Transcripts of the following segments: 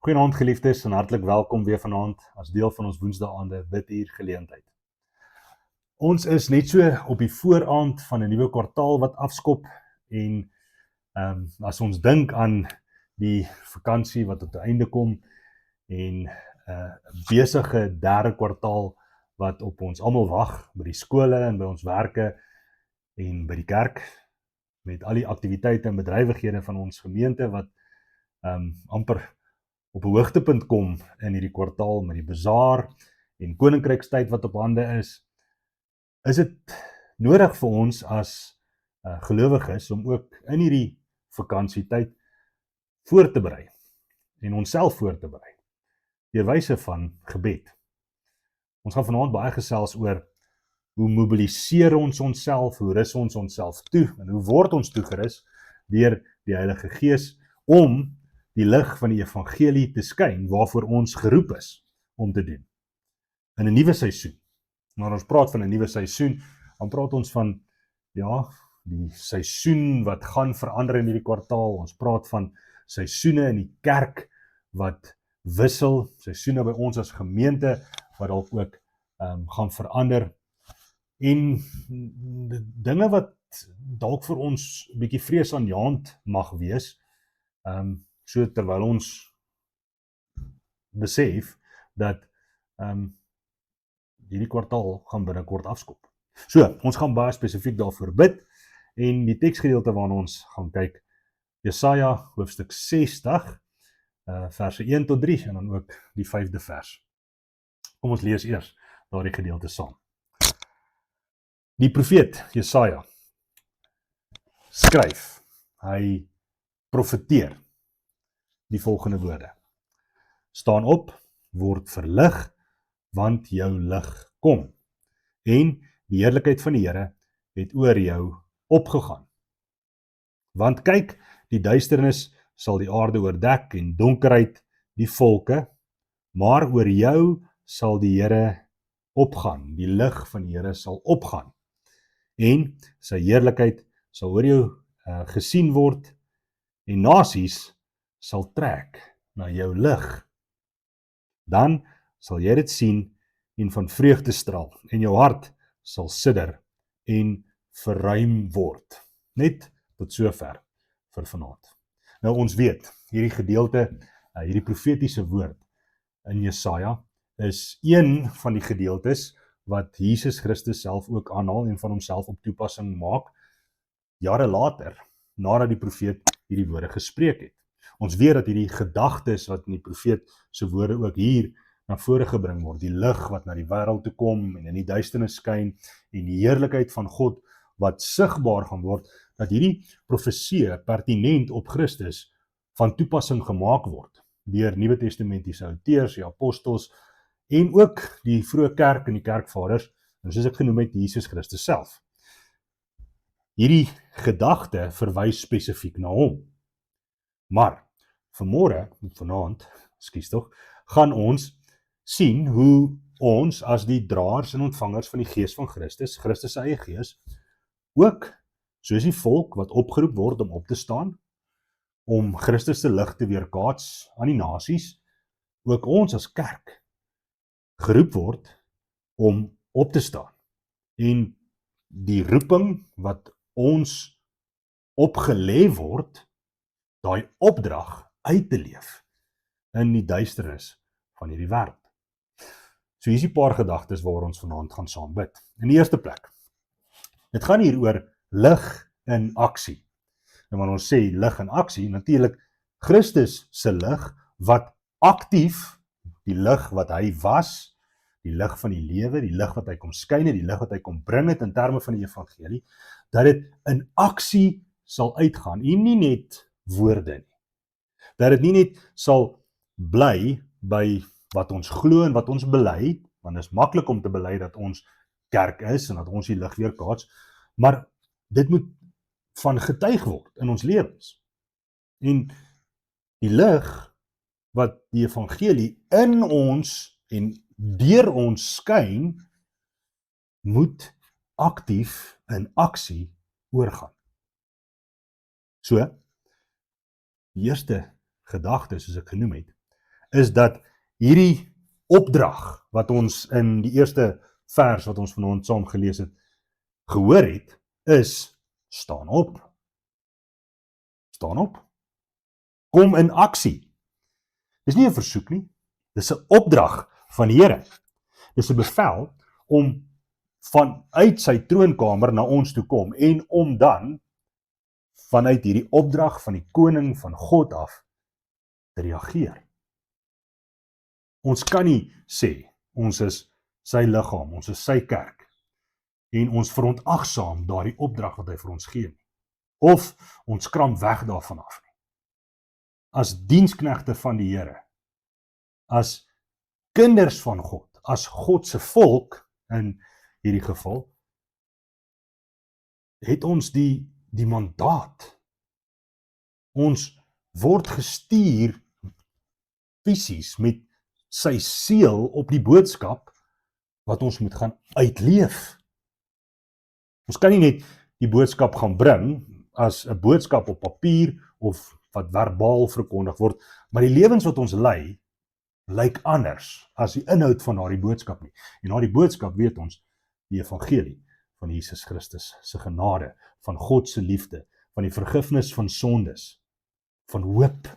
Goeienaand geliefdes en hartlik welkom weer vanaand as deel van ons woensdaagaande biduur geleentheid. Ons is net so op die vooraand van 'n nuwe kwartaal wat afskop en as ons dink aan die vakansie wat tot 'n einde kom en 'n besige derde kwartaal wat op ons almal wag by die skole en by ons werke en by die kerk met al die aktiwiteite en bedrywighede van ons gemeente wat amper op 'n hoogtepunt kom in hierdie kwartaal met die bazaar en koninkrykstyd wat op hande is dit nodig vir ons as gelowiges om ook in hierdie vakansietyd voor te berei en onsself voor te berei deur wyse van gebed. Ons gaan vanaand baie gesels oor hoe mobiliseer ons onsself, hoe rus ons onsself toe en hoe word ons toegerus deur die Heilige Gees om die lig van die evangelie te skyn waarvoor ons geroep is om te doen. In 'n nuwe seisoen. Maar ons praat van 'n nuwe seisoen, dan praat ons van die seisoen wat gaan verander in hierdie kwartaal. Ons praat van seisoene in die kerk wat wissel, seisoene by ons as gemeente wat dalk ook gaan verander. En dinge wat dalk vir ons 'n bietjie vreesaanjaend mag wees. So terwyl ons besef dat hierdie kwartaal gaan binnekort afskop. So, ons gaan baie spesifiek daarvoor bid en die teksgedeelte waarna ons gaan kyk, Jesaja hoofstuk 60, verse 1 tot 3 en dan ook die 5de vers. Kom ons lees eers daardie gedeelte saam. Die profeet Jesaja skryf, hy profeteer die volgende woorde. Staan op, word verlig, want jou lig kom. En die heerlikheid van die Here het oor jou opgegaan. Want kyk, die duisternis sal die aarde oordek en donkerheid die volke, maar oor jou sal die Here opgaan. Die lig van die Here sal opgaan. En sy heerlikheid sal oor jou gesien word en nasies sal trek na jou lig. Dan sal jy dit sien en van vreugde straal en jou hart sal sidder en verruim word. Net tot sover vir vanaand. Nou ons weet, hierdie gedeelte, hierdie profetiese woord in Jesaja is een van die gedeeltes wat Jesus Christus self ook aanhaal en van homself op toepassing maak jare later, nadat die profeet hierdie woorde gespreek het. Ons weet dat hierdie gedagtes wat in die profeet se woorde ook hier na vore gebring word, die lig wat na die wêreld toe kom en in die duisternis skyn en die heerlikheid van God wat sigbaar gaan word, dat hierdie profeseë pertinent op Christus van toepassing gemaak word deur Nuwe Testamentiese outeurs, die apostels en ook die vroeë kerk en die kerkvaders, en soos ek genoem het, Jesus Christus self. Hierdie gedagte verwys spesifiek na hom. Maar vanaand, gaan ons sien hoe ons as die draers en ontvangers van die Gees van Christus, Christus se eie Gees, ook soos die volk wat opgeroep word om op te staan, om Christus se lig te weerkaats aan die nasies, ook ons as kerk geroep word om op te staan. En die roeping wat ons opgelê word, daai opdrag uit te leef in die duisternis van hierdie wêreld. So hier is 'n paar gedagtes waaroor ons vanaand gaan saam bid. In die eerste plek, dit gaan hier oor lig in aksie. En wanneer ons sê lig in aksie, natuurlik Christus se lig wat aktief, die lig wat hy was, die lig van die lewe, die lig wat hy kom skyn het, die lig wat hy kom bring het in terme van die evangelie, dat dit in aksie sal uitgaan en nie net woorde nie. Dat dit nie net sal bly by wat ons glo en wat ons bely, want dit is maklik om te bely dat ons kerk is en dat ons die lig weerkaats, maar dit moet van getuig word in ons lewens. En die lig wat die evangelie in ons en deur ons skyn, moet aktief in aksie oorgaan. So, die eerste gedagte, soos ek genoem het, is dat hierdie opdrag wat ons in die eerste vers wat ons vanaand saam gelees het, gehoor het, is staan op. Staan op. Kom in aksie. Dis nie 'n versoek nie, dis 'n opdrag van die Here. Dis 'n bevel om vanuit sy troonkamer na ons toe kom en om dan vanuit hierdie opdrag van die koning van God af te reageer. Ons kan nie sê, ons is sy liggaam, ons is sy kerk, en ons verontagsaam daardie opdrag wat hy vir ons gee nie. Of ons kram weg daarvan af nie. As diensknegte van die Here, as kinders van God, as God se volk in hierdie geval, het ons die mandaat. Ons word gestuur fisies met sy seël op die boodskap wat ons moet gaan uitleef. Ons kan nie net die boodskap gaan bring as 'n boodskap op papier of wat verbaal verkondig word, maar die lewens wat ons lei, lyk anders as die inhoud van daardie boodskap nie. En daardie boodskap weet ons, die evangelie van Jesus Christus se genade, van God se liefde, van die vergifnis van sondes, van hoop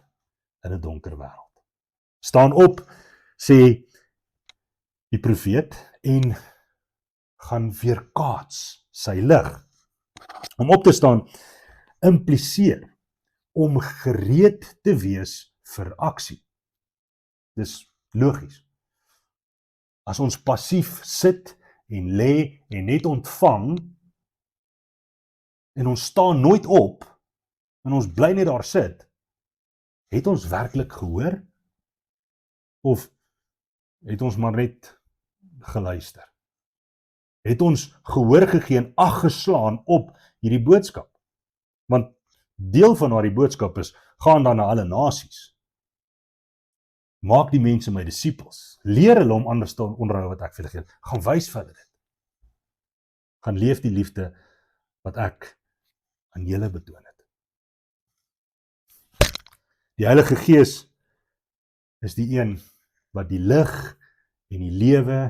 in 'n donker wêreld. Staan op, sê die profeet, en gaan weerkaats sy lig. Om op te staan impliseer om gereed te wees vir aksie. Dis logies. As ons passief sit en lê en net ontvang en ons staan nooit op en ons bly net daar sit, het ons werklik gehoor? Of het ons maar net geluister? Het ons gehoor gegee en ag geslaan op hierdie boodskap? Want deel van daardie boodskap is, gaan dan na alle nasies. Maak die mense my disippels. Leer hulle om anders te onderhou wat ek vir hulle gee. Gaan wys vir hulle dit. Gaan leef die liefde wat ek aan julle betoon het. Die Heilige Gees is die een wat die lig en die lewe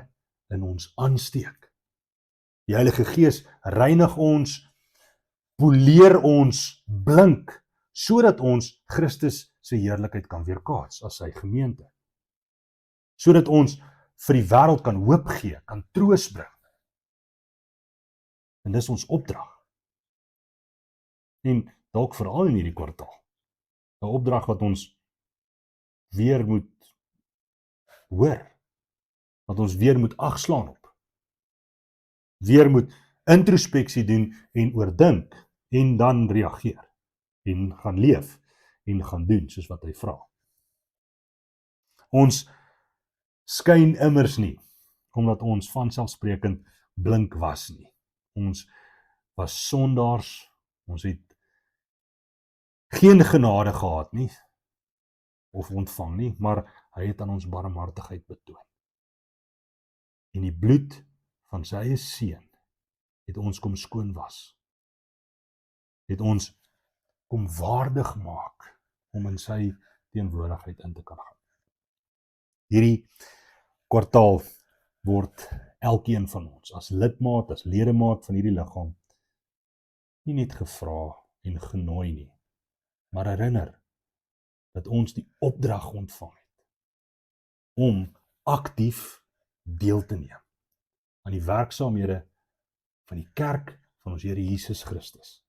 in ons aansteek. Die Heilige Gees reinig ons, poleer ons, blink, sodat ons Christus se heerlikheid kan weerkaats as sy gemeente. Sodat ons vir die wêreld kan hoop gee, kan troos bring. En dis ons opdrag. En dalk veral in hierdie kwartaal. 'n Opdrag wat ons weer moet hoor. Wat ons weer moet agslaan op. Weer moet introspeksie doen en oordink en dan reageer en gaan leef en gaan doen soos wat hy vra. Ons skyn immers nie omdat ons vanselfsprekend blink was nie. Ons was sondaars, ons het geen genade gehad nie of ontvang nie, maar hy het aan ons barmhartigheid betoon. En die bloed van sy eie seun het ons kom skoon was. Het ons kom waardig maak om in sy teenwoordigheid in te kan gaan. Hierdie kwartaal word elkeen van ons as lidmaat, as ledemaat van hierdie liggaam nie net gevra en genooi nie, maar herinner dat ons die opdrag ontvang het om aktief deel te neem aan die werksaamhede van die kerk van ons Here Jesus Christus.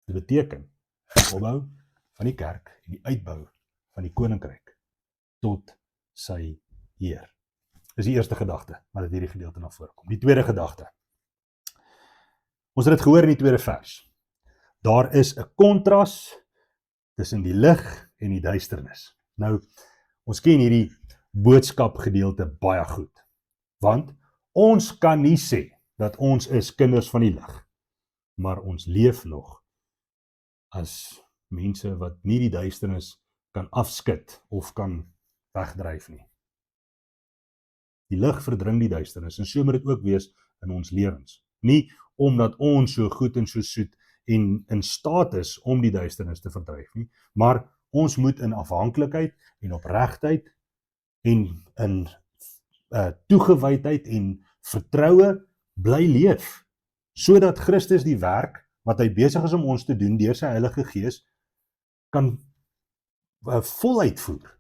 Dit beteken die opbou van die kerk en die uitbou van die koninkryk tot sy eer. Dis die eerste gedagte wat uit hierdie gedeelte na vore kom. Die tweede gedagte. Ons het dit gehoor in die tweede vers. Daar is 'n kontras tussen die lig en die duisternis. Nou, ons ken hierdie boodskapgedeelte baie goed. Want ons kan nie sê dat ons is kinders van die lig, maar ons leef nog as mense wat nie die duisternis kan afskud of kan wegdryf nie. Die lig verdring die duisternis en so moet dit ook wees in ons lewens. Nie omdat ons so goed en so soet en in staat is om die duisternis te verdryf nie, maar ons moet in afhanklikheid en opregtheid en in toegewydheid en vertroue bly leef, sodat Christus die werk wat hy besig is om ons te doen deur sy Heilige Gees kan voluitvoer.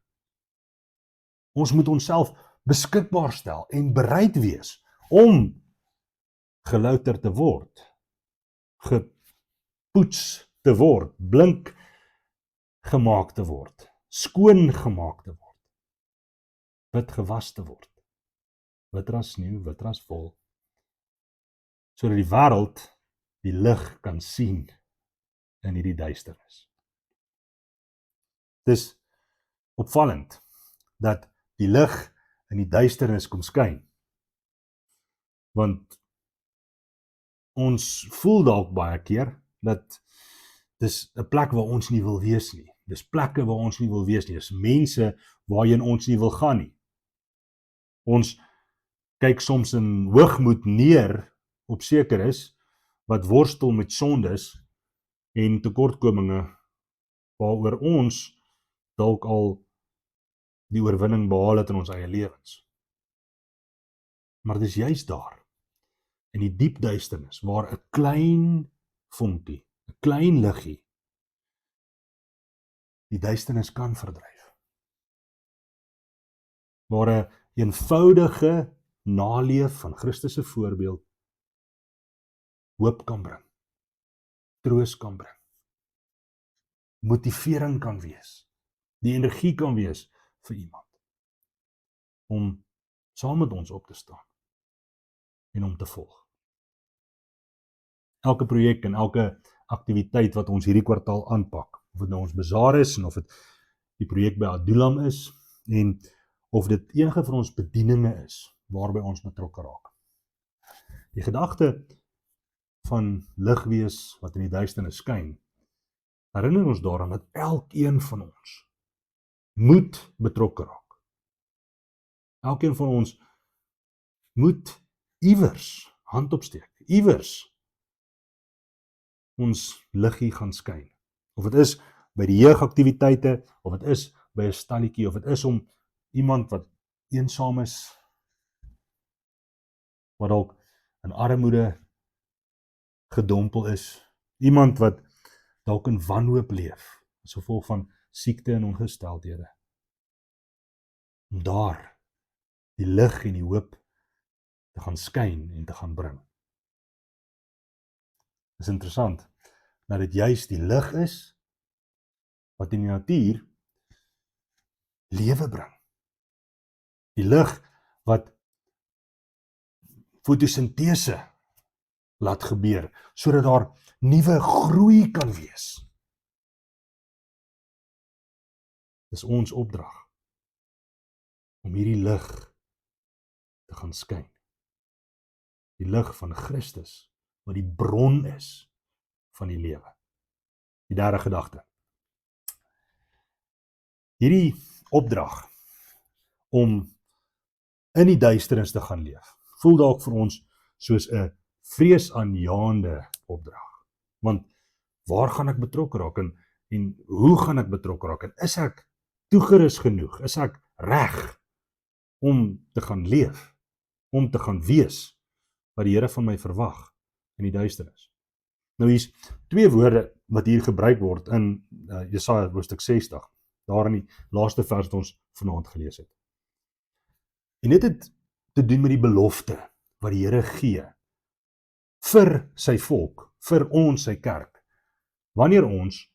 Ons moet onsself beskikbaar stel en bereid wees om gelouter te word, gepoets te word, blink gemaak te word, skoon gemaak te word, wit gewas te word, wit as sneeu, wit as wol, sodat die wêreld die lig kan sien in hierdie duisternis. Dis opvallend dat die lig in die duisternis kom skyn, want ons voel dalk baie keer dat dis 'n plek waar ons nie wil wees nie. Dis plekke waar ons nie wil wees nie. Dis mense waarheen ons nie wil gaan nie. Ons kyk soms in hoogmoed neer op sekeres wat worstel met sondes en tekortkominge waaroor ons dalk al die oorwinning behaal het in ons eie lewens. Maar dis juist daar, in die diep duisternis, waar 'n klein vonkie, 'n klein liggie, die duisternis kan verdryf. Waar 'n eenvoudige naleef van Christus se voorbeeld hoop kan bring, troos kan bring, motivering kan wees, die energie kan wees vir iemand om saam met ons op te staan en om te volg. Elke projek en elke aktiwiteit wat ons hierdie kwartaal aanpak, of dit nou ons bazaar is en of dit die projek by Adulam is en of dit enige van ons bedieninge is waarby ons betrokke raak. Die gedagte van lig wees wat in die duisternis skyn, herinner ons daaraan dat elkeen van ons moet betrokke raak. Elkeen van ons moet iewers hand opsteek, iewers ons liggie gaan skyn. Of dit is by die jeugaktiwiteite, of dit is by 'n stalletjie, of dit is om iemand wat eensaam is, wat dalk in armoede gedompel is, iemand wat dalk in wanhoop leef, as gevolg van siekte en ongesteldhede, om daar die lig en die hoop te gaan skyn en te gaan bring. Dit is interessant, dat dit juist die lig is, wat in die natuur lewe bring. Die lig wat fotosintese laat gebeur, sodat daar nuwe groei kan wees. Dis ons opdrag, om hierdie lig te gaan skyn. Die lig van Christus, wat die bron is van die lewe. Die derde gedagte. Hierdie opdrag om in die duisternis te gaan leef, voel dalk vir ons soos 'n vreesaanjaende opdrag. Want waar gaan ek betrokke raak en hoe gaan ek betrokke raak? En is ek toegerus genoeg? Is ek reg om te gaan leef, om te gaan wees wat die Here van my verwag in die duisternis? Nou hier's twee woorde wat hier gebruik word in Jesaja hoofstuk 60, daar in die laaste vers wat ons vanaand gelees het. En dit het te doen met die belofte wat die Here gee vir sy volk, vir ons, sy kerk, wanneer ons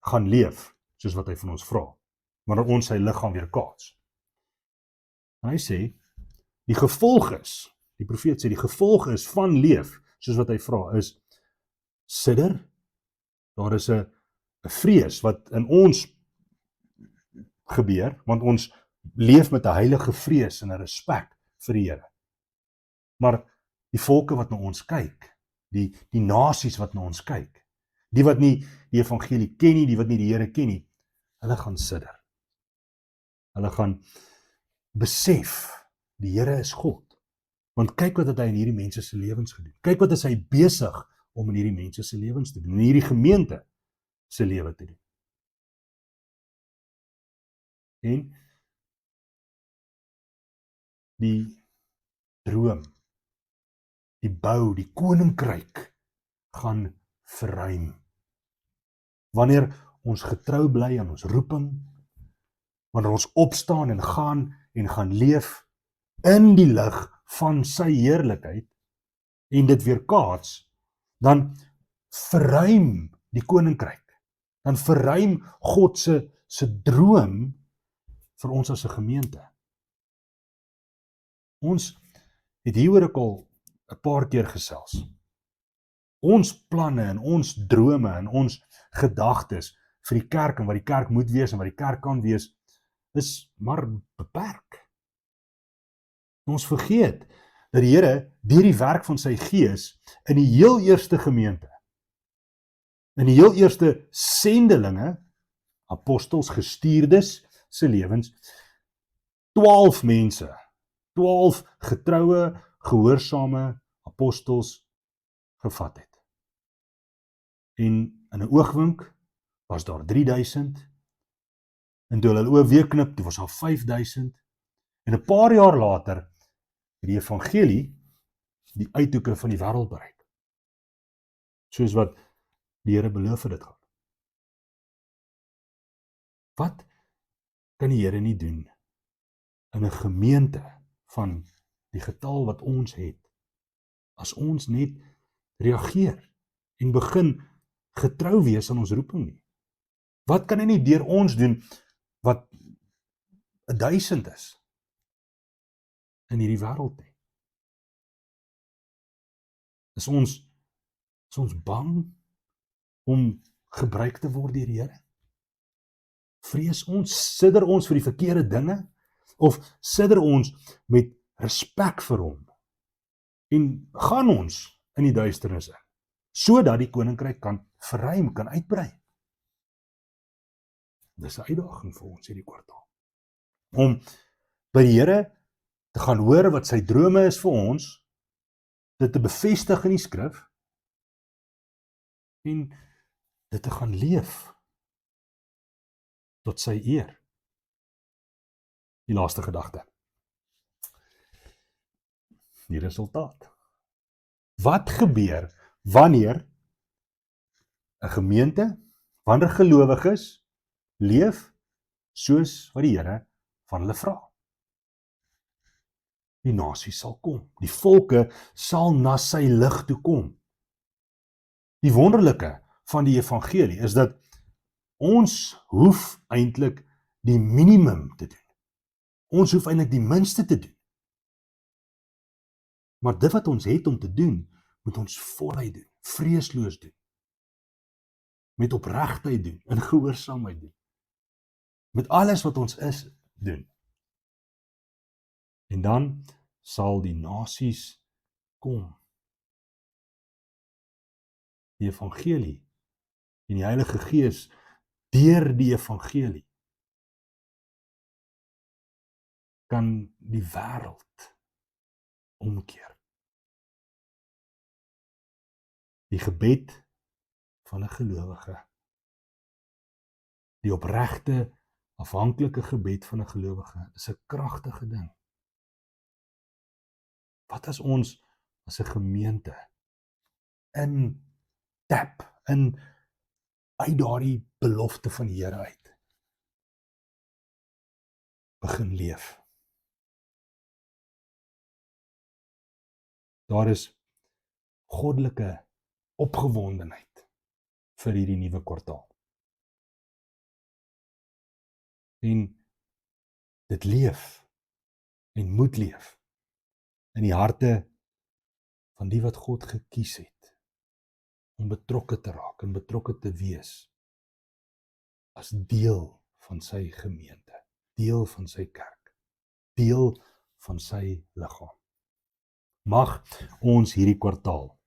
gaan leef soos wat hy van ons vra, wanneer ons sy liggaam weer kaats. En hy sê, die gevolg is, die profeet sê, die gevolg is van leef soos wat hy vra, is sidder, daar is 'n vrees wat in ons gebeur, want ons leef met 'n heilige vrees en 'n respek vir die Here. Maar die volke wat na ons kyk, die nasies wat na ons kyk, die wat nie die evangelie ken nie, die wat nie die Here ken nie, hulle gaan sidder. Hulle gaan besef, die Here is God. Want kyk wat het hy in hierdie mense se lewens gedoen. Kyk wat is hy besig om in hierdie mense se lewens te doen, in hierdie gemeente se lewe te doen. En die droom, die bou, die koninkryk gaan verruim. Wanneer ons getrou bly aan ons roeping, wanneer ons opstaan en gaan leef in die lig van sy heerlikheid en dit weerkaats, dan verruim die koninkryk. Dan verruim God se droom vir ons as 'n gemeente. Ons het hieroor ook al 'n paar keer gesels. Ons planne en ons drome en ons gedagtes vir die kerk en wat die kerk moet wees en wat die kerk kan wees, is maar beperk. Ons vergeet dat die Here deur die werk van sy Gees in die heel eerste gemeente, in die heel eerste sendelinge, apostels, gestuurdes se lewens, 12 mense, 12 getroue, gehoorsame apostels gevat het. En in 'n oogwink was daar 3000, en toe hulle oë weer knip, toe was daar 5000, en 'n paar jaar later het die evangelie die uithoeke van die wêreld bereik. Soos wat die Here beloof het dit gaan. Wat kan die Here nie doen in 'n gemeente van die getal wat ons het, as ons net reageer en begin getrou wees aan ons roeping nie? Wat kan hy nie deur ons doen wat 1000 is in hierdie wêreld nie? Is ons bang om gebruik te word deur die Here? Vrees ons, sidder ons vir die verkeerde dinge, of sidder ons met respek vir hom en gaan ons in die duisternis in, sodat die koninkryk kan verruim, kan uitbrei? Dis 'n uitdaging vir ons hierdie kwartaal, om by die Here te gaan hoor wat sy drome is vir ons, dit te bevestig in die skrif, en dit te gaan leef tot sy eer. Die laaste gedagte. Die resultaat. Wat gebeur wanneer 'n gemeente, wanneer gelowiges leef soos wat die Here van hulle vra? Die nasies sal kom. Die volke sal na sy lig toe kom. Die wonderlike van die evangelie is dat ons hoef eintlik die minimum te doen. Ons hoef eintlik die minste te doen. Maar dit wat ons het om te doen, moet ons voluit doen, vreesloos doen, met opregtheid doen, in gehoorsaamheid doen, met alles wat ons is doen. En dan sal die nasies kom. Die evangelie en die Heilige Gees deur die evangelie kan die wêreld omkeer. Die gebed van 'n gelowige, die opregte, afhanklike gebed van 'n gelowige, is 'n kragtige ding. Wat as ons as 'n gemeente uit daardie belofte van die Here uit begin leef? Daar is goddelike opgewondenheid vir hierdie nuwe kwartaal. En dit leef en moet leef in die harte van die wat God gekies het om betrokke te raak en betrokke te wees as deel van sy gemeente, deel van sy kerk, deel van sy liggaam. Mag ons hierdie kwartaal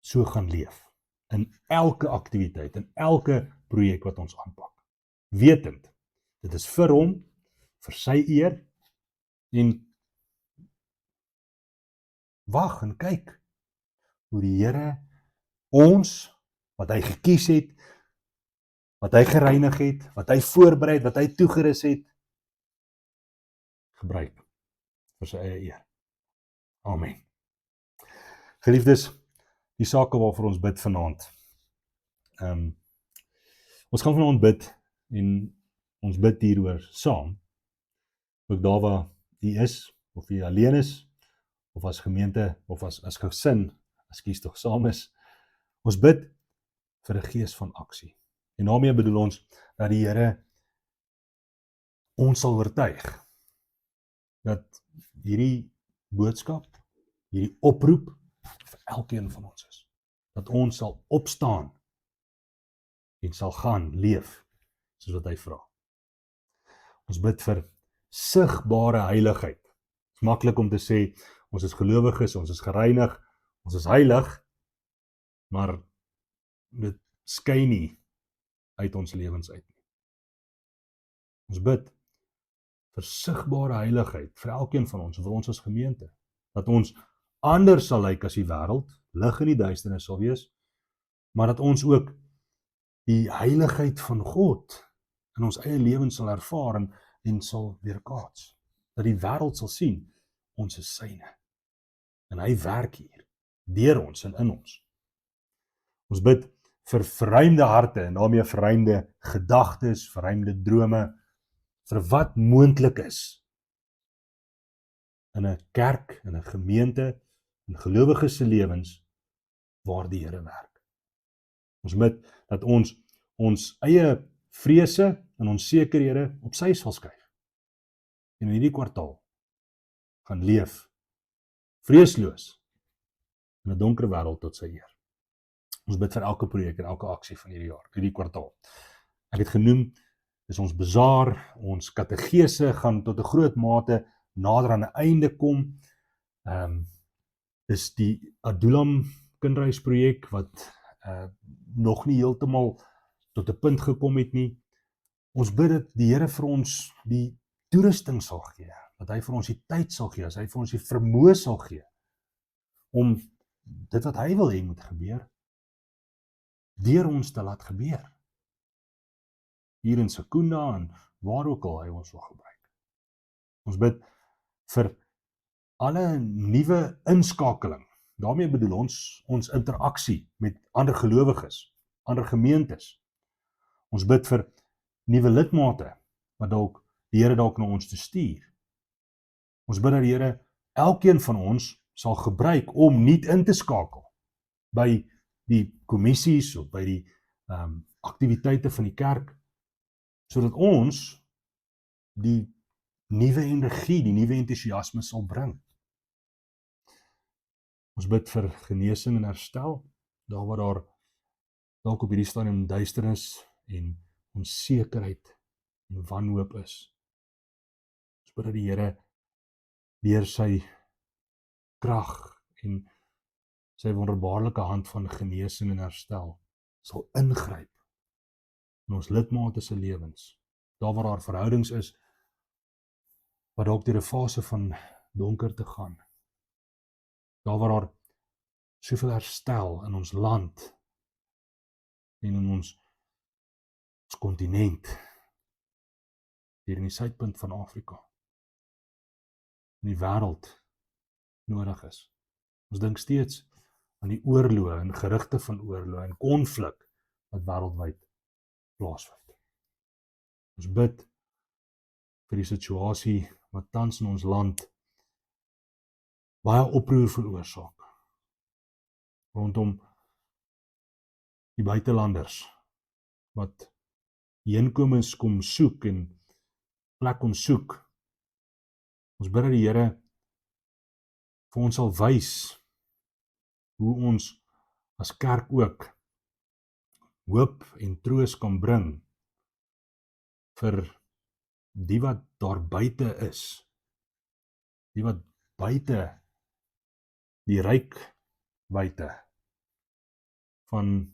so gaan leef in elke aktiwiteit, in elke projek wat ons aanpak, wetend dit is vir hom, vir sy eer, en wag en kyk hoe die Here ons, wat hy gekies het, wat hy gereinig het, wat hy voorberei het, wat hy toegerus het, gebruik vir sy eie eer. Amen. Geliefdes, die sake waarvoor ons bid vanaand. Ons gaan vanaand bid en ons bid hieroor saam. Ook daar waar jy is, of jy alleen is, of as gemeente, of as gesin, tog saam is. Ons bid vir 'n gees van aksie. En daarmee bedoel ons dat die Here ons sal oortuig dat hierdie boodskap, hierdie oproep vir elkeen van ons is. Dat ons sal opstaan en sal gaan leef soos wat hy vra. Ons bid vir sigbare heiligheid. Het is maklik om te sê, ons is gelowiges, ons is gereinig, ons is heilig, maar dit skyn nie uit ons lewens uit nie. Ons bid vir sigbare heiligheid vir elkeen van ons, vir ons as gemeente, dat ons anders sal lyk as die wêreld, lig in die duisternis sal wees, maar dat ons ook die heiligheid van God in ons eie lewens sal ervaar en sal weerkaats. Dat die wêreld sal sien, ons is syne. En hy werk hier, deur ons en in ons. Ons bid vir verruimde harte en daarmee verruimde gedagtes, verruimde drome, vir wat moontlik is in 'n kerk, in 'n gemeente, in gelowiges se lewens waar die Here werk. Ons bid dat ons eie vrese en onsekerhede op sy sal skuif. En in hierdie kwartaal gaan leef vreesloos in 'n donker wêreld tot sy eer. Ons bid vir elke projek en elke aksie van hierdie jaar, hierdie kwartaal. Ek het genoem, dis ons bazaar, ons kategese gaan tot 'n groot mate nader aan 'n einde kom. Dis die Adullam kinderhuisprojek wat nog nie heeltemal tot 'n punt gekom het nie. Ons bid dat die Here vir ons die toerusting sal gee, dat hy vir ons die tyd sal gee, dat hy vir ons die vermoë sal gee om dit wat hy wil hê moet gebeur, deur ons te laat gebeur. Hier in Secunda en waar ook al hy ons wil gebruik. Ons bid vir alle nuwe inskakeling. Daarmee bedoel ons interaksie met ander gelowiges, ander gemeentes. Ons bid vir nuwe lidmate wat dalk die Here dalk na ons te stuur. Ons bid dat die Here elkeen van ons sal gebruik om nuut in te skakel by die kommissies of by die aktiwiteite van die kerk, sodat ons die nuwe energie, die nuwe entoesiasme sal bring. Ons bid vir genesing en herstel, daar waar daar dalk op hierdie stadium duisternis en onsekerheid en wanhoop is. Ons bid dat die Here deur sy krag en sy wonderbaarlike hand van genesing en herstel sal ingryp in ons lidmate se lewens. Daar waar daar verhoudings is wat dalk deur 'n fase van donker te gaan. Daar waar daar soveel herstel in ons land en in ons kontinent, hier in die suidpunt van Afrika, in die wêreld nodig is. Ons dink steeds aan die oorloë en gerugte van oorloë en konflik wat wêreldwyd plaasvind. Ons bid vir die situasie wat tans in ons land baie oproer veroorsaak rondom die buitelanders wat heenkomens kom soek en plek kom soek. Ons bid dat die Here vir ons sal wys hoe ons as kerk ook hoop en troos kan bring vir die wat daar buite is, die wat buite die rykwyte van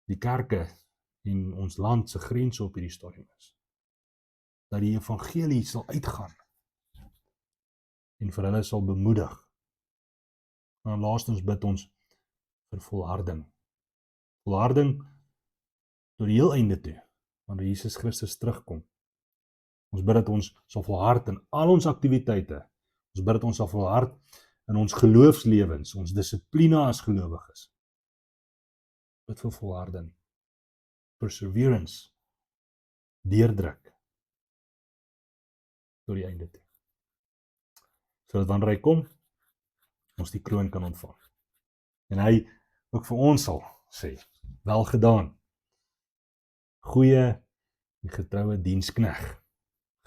die kerke en ons land se grense op hierdie stadium is. Dat die evangelie sal uitgaan en vir hulle sal bemoedig. En laastens bid ons vir volharding. Volharding tot die heel einde toe, wanneer Jesus Christus terugkom. Ons bid dat ons sal volhard in al ons aktiwiteite. Ons bid dat ons sal volhard in ons geloofslewens, ons dissipline as gelowiges. Bid vir volharding, perseverance, deurdruk tot die einde toe. Sodat wanneer hy kom, ons die kroon kan ontvang. En hy ook vir ons sal sê, wel gedaan, goeie en getroue dienskneg,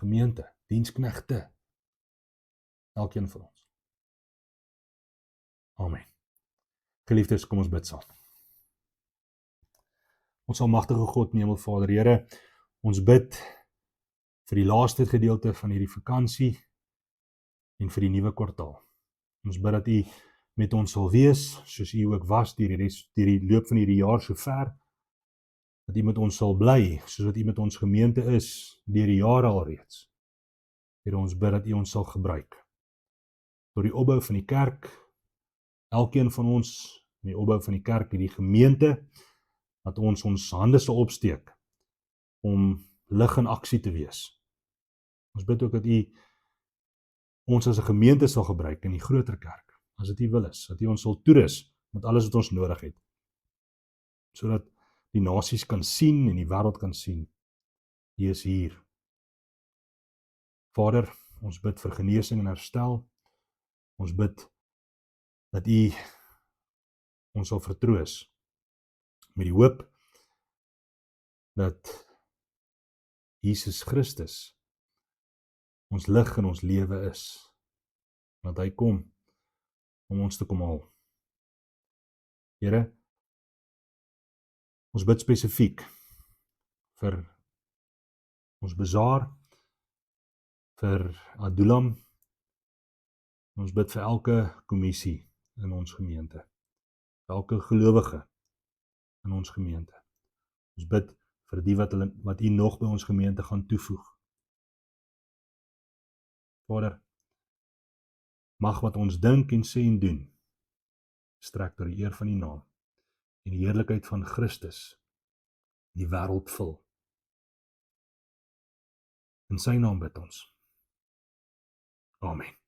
gemeente, diensknegte, elkeen van ons. Amen. Geliefdes, kom ons bid saam. Ons almagtige God en Hemelvader, Here, ons bid vir die laaste gedeelte van hierdie vakansie en vir die nuwe kwartaal. Ons bid dat U met ons sal wees, soos U ook was deur die loop van hierdie jaar sover, dat U met ons sal bly, soos wat U met ons gemeente is, deur die jare alreeds. Here, ons bid dat U ons sal gebruik tot die opbou van die kerk, elkeen van ons in die opbou van die kerk, in die gemeente, dat ons hande sal opsteek om lig in aksie te wees. Ons bid ook dat U ons as 'n gemeente sal gebruik in die groter kerk, as dit U wil is, dat U ons sal toerus met alles wat ons nodig het, sodat die nasies kan sien en die wêreld kan sien, U is hier. Vader, ons bid vir genesing en herstel. Ons bid dat U ons sal vertroos met die hoop dat Jesus Christus ons lig in ons lewe is, dat hy kom om ons te kom haal. Here, ons bid spesifiek vir ons bazaar, vir Adulam, ons bid vir elke kommissie in ons gemeente, vir elke gelowige in ons gemeente. Ons bid vir die wat U nog by ons gemeente gaan toevoeg. Vader, mag wat ons dink en sê en doen, strek tot die eer van U naam en die heerlikheid van Christus die wêreld vul. In sy naam bid ons. Amen.